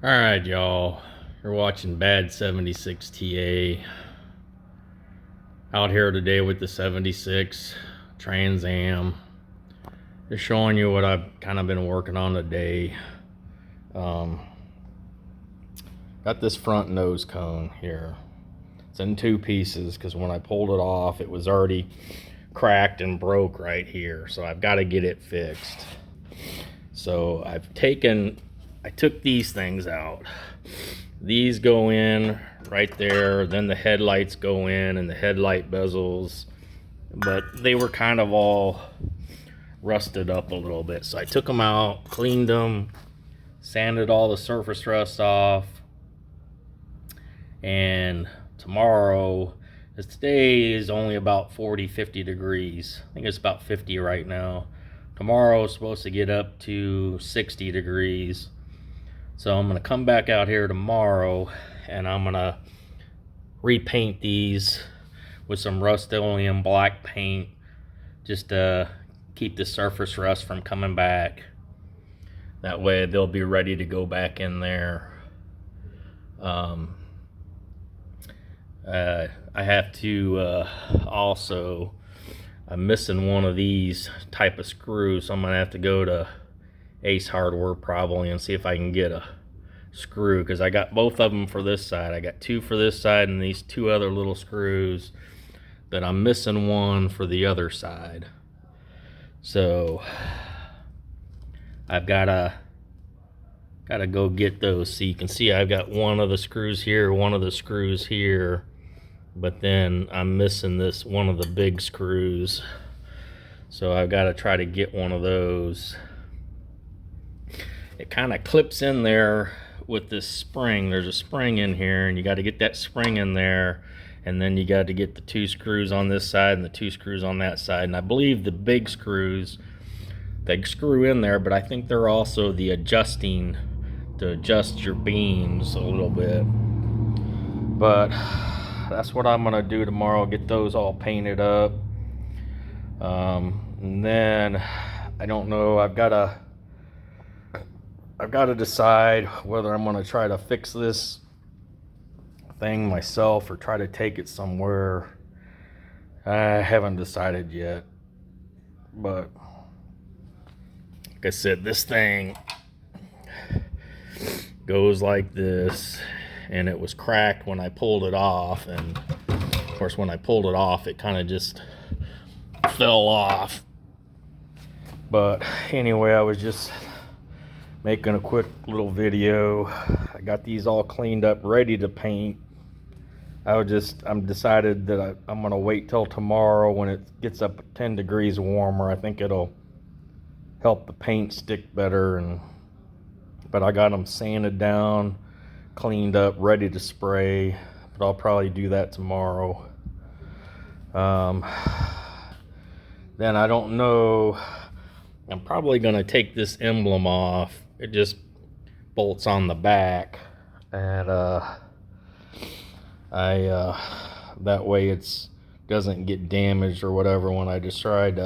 All right, y'all. You're watching Bad 76 TA. Out here today with the 76 Trans Am. Just showing you what I've kind of been working on today. Got this front nose cone here. It's in two pieces because when I pulled it off, it was already cracked and broke right here. So I've got to get it fixed. So I took these things out. These go in right there, then the headlights go in and the headlight bezels, but they were kind of all rusted up a little bit. So I took them out, cleaned them, sanded all the surface rust off, and tomorrow, as today is only about 40-50 degrees, I think it's about 50 right now. Tomorrow is supposed to get up to 60 degrees. So I'm going to come back out here tomorrow and I'm going to repaint these with some Rust-Oleum black paint just to keep the surface rust from coming back. That way they'll be ready to go back in there. I have to also, I'm missing one of these type of screws, so I'm going to have to go to Ace Hardware probably and see if I can get a screw, because I got both of them for this side. I got two for this side and these two other little screws, but I'm missing one for the other side. So I've gotta go get those. So you can see I've got one of the screws here, one of the screws here, but then I'm missing this one of the big screws. So I've got to try to get one of those. It kind of clips in there with this spring. There's a spring in here and you got to get that spring in there, and then you got to get the two screws on this side and the two screws on that side. And I believe the big screws, they screw in there, but I think they're also the adjusting to adjust your beams a little bit. But that's what I'm gonna do tomorrow, get those all painted up. And then I don't know, I've got to decide whether I'm going to try to fix this thing myself or try to take it somewhere. I haven't decided yet. But like I said, this thing goes like this, and it was cracked when I pulled it off. And of course, when I pulled it off, it kind of just fell off. But anyway, I was just making a quick little video. I got these all cleaned up, ready to paint. I'm decided that I'm gonna wait till tomorrow when it gets up 10 degrees warmer. I think it'll help the paint stick better. But I got them sanded down, cleaned up, ready to spray. But I'll probably do that tomorrow. Then I don't know. I'm probably gonna take this emblem off. It just bolts on the back, and that way it doesn't get damaged or whatever when I decide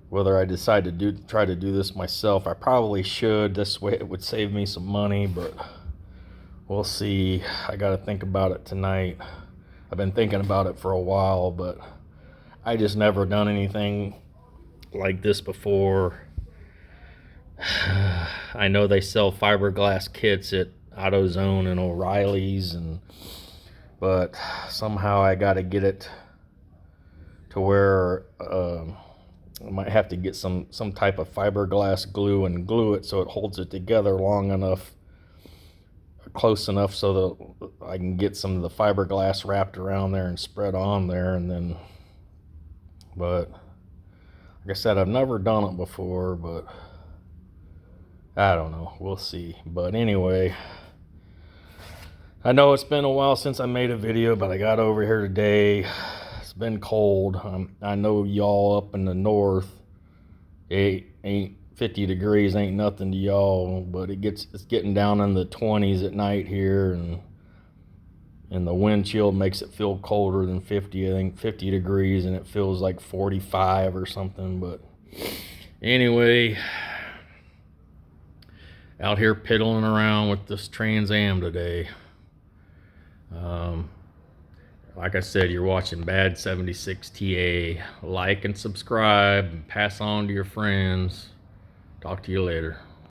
whether I decide to try to do this myself. I probably should. This way it would save me some money, but we'll see. I got to think about it tonight. I've been thinking about it for a while, but I just never done anything like this before. I know they sell fiberglass kits at AutoZone and O'Reilly's, but somehow I got to get it to where I might have to get some type of fiberglass glue and glue it so it holds it together long enough, close enough so that I can get some of the fiberglass wrapped around there and spread on there. And then, but like I said, I've never done it before, but I don't know. We'll see. But anyway, I know it's been a while since I made a video, but I got over here today. It's been cold. I know y'all up in the north, it ain't 50 degrees, ain't nothing to y'all, but it's getting down in the 20s at night here, and the wind chill makes it feel colder than 50. I think 50 degrees, and it feels like 45 or something. But anyway, out here piddling around with this Trans Am today. Like I said, you're watching Bad 76 TA. Like and subscribe and pass on to your friends. Talk to you later.